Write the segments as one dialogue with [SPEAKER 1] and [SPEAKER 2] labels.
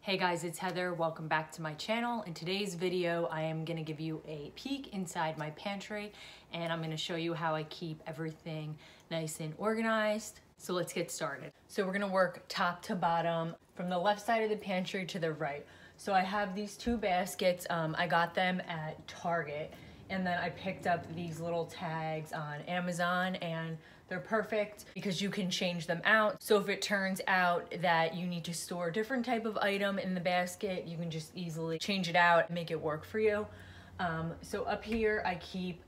[SPEAKER 1] Hey guys, it's Heather. Welcome back to my channel. In today's video, I am gonna give you a peek inside my pantry and I'm gonna show you how I keep everything nice and organized. So let's get started. So we're gonna work top to bottom from the left side of the pantry to the right. So I have these two baskets. I got them at Target and then I picked up these little tags on Amazon and they're perfect because you can change them out. So if it turns out that you need to store a different type of item in the basket, you can just easily change it out and make it work for you. So up here, I keep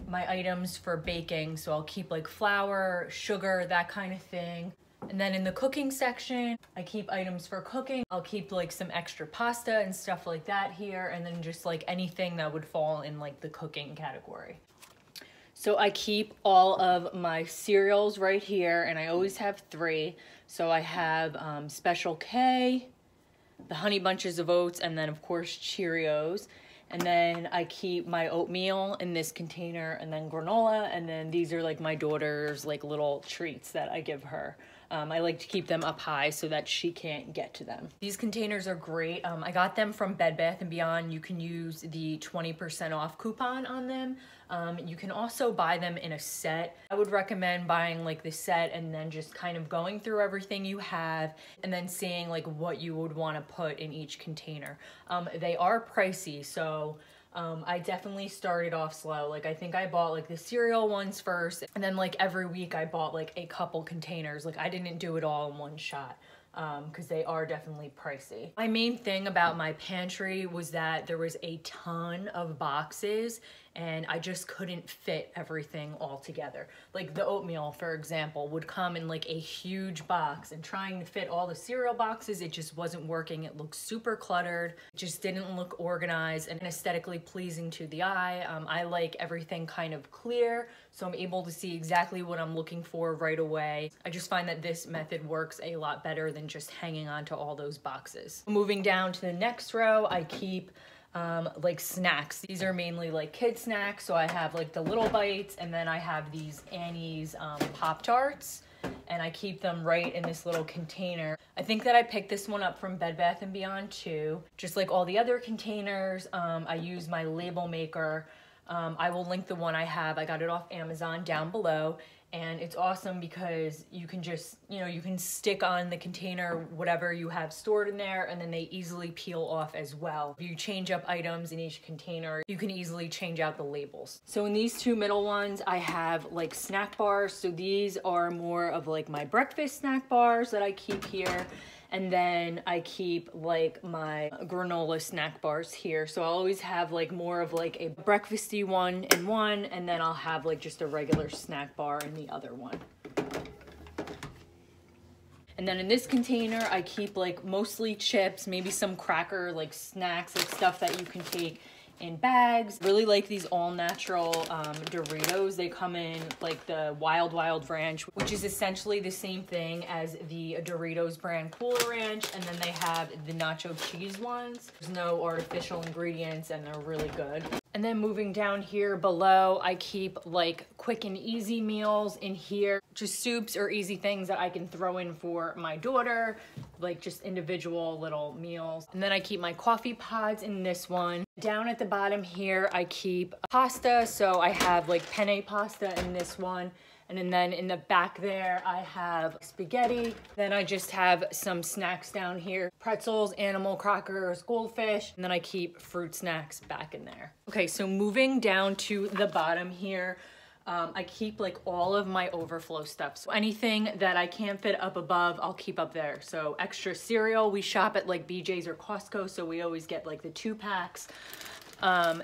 [SPEAKER 1] my items for baking. So I'll keep like flour, sugar, that kind of thing. And then in the cooking section, I keep items for cooking. I'll keep like some extra pasta and stuff like that here. And then just like anything that would fall in like the cooking category. So I keep all of my cereals right here, and I always have three. So I have Special K, the Honey Bunches of Oats, and then of course Cheerios. And then I keep my oatmeal in this container, and then granola, and then these are like my daughter's like little treats that I give her. I like to keep them up high so that she can't get to them. These containers are great. I got them from Bed Bath & Beyond. You can use the 20% off coupon on them. You can also buy them in a set. I would recommend buying like the set and then just kind of going through everything you have and then seeing like what you would want to put in each container. They are pricey, so I definitely started off slow. Like I think I bought like the cereal ones first, and then like every week I bought like a couple containers. Like I didn't do it all in one shot because they are definitely pricey. My main thing about my pantry was that there was a ton of boxes and I just couldn't fit everything all together. Like the oatmeal, for example, would come in like a huge box, and trying to fit all the cereal boxes, it just wasn't working. It looked super cluttered. It just didn't look organized and aesthetically pleasing to the eye. I like everything kind of clear, so I'm able to see exactly what I'm looking for right away. I just find that this method works a lot better than just hanging on to all those boxes. Moving down to the next row, I keep like snacks. These are mainly like kid snacks. So I have like the Little Bites, and then I have these Annie's Pop-Tarts, and I keep them right in this little container. I think that I picked this one up from Bed Bath & Beyond too. Just like all the other containers, I use my label maker. I will link the one I have. I got it off Amazon down below. And it's awesome because you can just, you can stick on the container whatever you have stored in there, and then they easily peel off as well. If you change up items in each container, you can easily change out the labels. So in these two middle ones, I have like snack bars. So these are more of like my breakfast snack bars that I keep here. And then I keep like my granola snack bars here. So I'll always have like more of like a breakfasty one in one, and then I'll have like just a regular snack bar in the other one. And then in this container, I keep like mostly chips, maybe some cracker, like snacks, like stuff that you can take in bags. Really like these all natural Doritos. They come in like the Wild Ranch, which is essentially the same thing as the Doritos brand Cool Ranch, and then they have the nacho cheese ones. There's no artificial ingredients and they're really good. And then moving down here below, I keep like quick and easy meals in here. Just soups or easy things that I can throw in for my daughter, like just individual little meals. And then I keep my coffee pods in this one. Down at the bottom here, I keep pasta. So I have like penne pasta in this one. And then in the back there, I have spaghetti. Then I just have some snacks down here. Pretzels, animal crackers, goldfish. And then I keep fruit snacks back in there. Okay, so moving down to the bottom here, I keep like all of my overflow stuff. So anything that I can't fit up above, I'll keep up there. So extra cereal, we shop at like BJ's or Costco, so we always get like the 2-packs.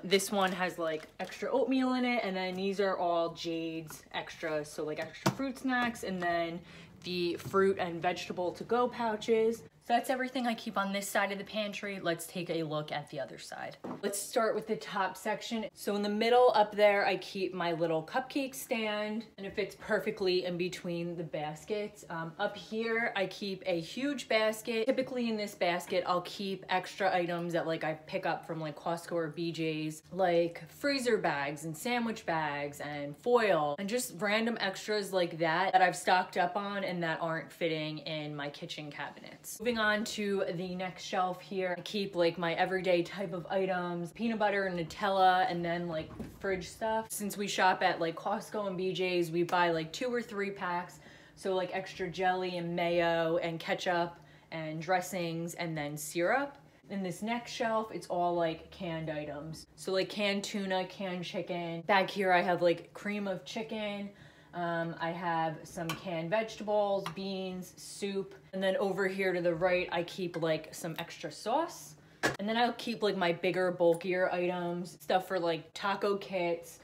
[SPEAKER 1] This one has like extra oatmeal in it, and then these are all Jade's extras, so like extra fruit snacks, and then the fruit and vegetable to-go pouches. So that's everything I keep on this side of the pantry. Let's take a look at the other side. Let's start with the top section. So in the middle up there, I keep my little cupcake stand, and it fits perfectly in between the baskets. Up here, I keep a huge basket. Typically in this basket, I'll keep extra items that like I pick up from like Costco or BJ's, like freezer bags and sandwich bags and foil and just random extras like that I've stocked up on and that aren't fitting in my kitchen cabinets. Moving moving on to the next shelf here, I keep like my everyday type of items, peanut butter and Nutella, and then like fridge stuff. Since we shop at like Costco and BJ's, we buy like 2 or 3 packs. So like extra jelly and mayo and ketchup and dressings and then syrup. In this next shelf, it's all like canned items. So like canned tuna, canned chicken. Back here I have like cream of chicken. I have some canned vegetables, beans, soup. And then over here to the right, I keep like some extra sauce. And then I'll keep like my bigger, bulkier items, stuff for like taco kits,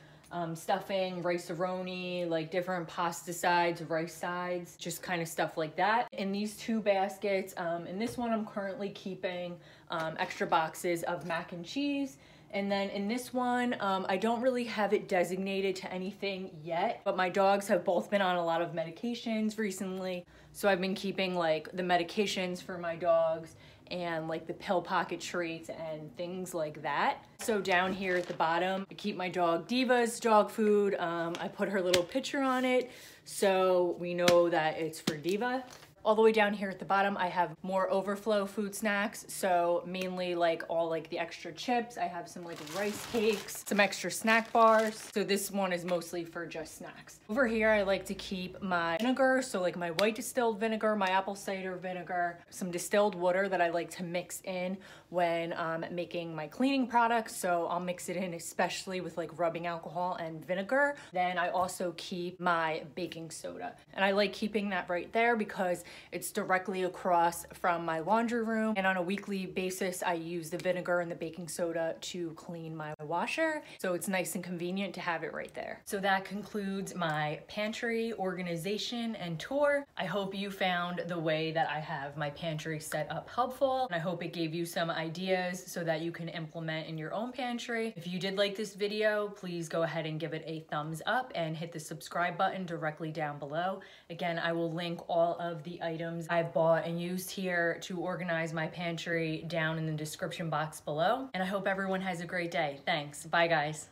[SPEAKER 1] stuffing, rice-a-roni, like different pasta sides, rice sides, just kind of stuff like that. In these 2 baskets, in this one I'm currently keeping extra boxes of mac and cheese. And then in this one, I don't really have it designated to anything yet, but my dogs have both been on a lot of medications recently. So I've been keeping like the medications for my dogs and like the pill pocket treats and things like that. So down here at the bottom, I keep my dog Diva's dog food. I put her little picture on it so we know that it's for Diva. All the way down here at the bottom, I have more overflow food snacks. So mainly like all like the extra chips. I have some like rice cakes, some extra snack bars. So this one is mostly for just snacks. Over here, I like to keep my vinegar. So like my white distilled vinegar, my apple cider vinegar, some distilled water that I like to mix in when making my cleaning products. So I'll mix it in, especially with like rubbing alcohol and vinegar. Then I also keep my baking soda. And I like keeping that right there because it's directly across from my laundry room. And on a weekly basis, I use the vinegar and the baking soda to clean my washer. So it's nice and convenient to have it right there. So that concludes my pantry organization and tour. I hope you found the way that I have my pantry set up helpful. And I hope it gave you some ideas so that you can implement in your own pantry. If you did like this video, please go ahead and give it a thumbs up and hit the subscribe button directly down below. Again, I will link all of the items I've bought and used here to organize my pantry down in the description box below. And I hope everyone has a great day. Thanks. Bye, guys.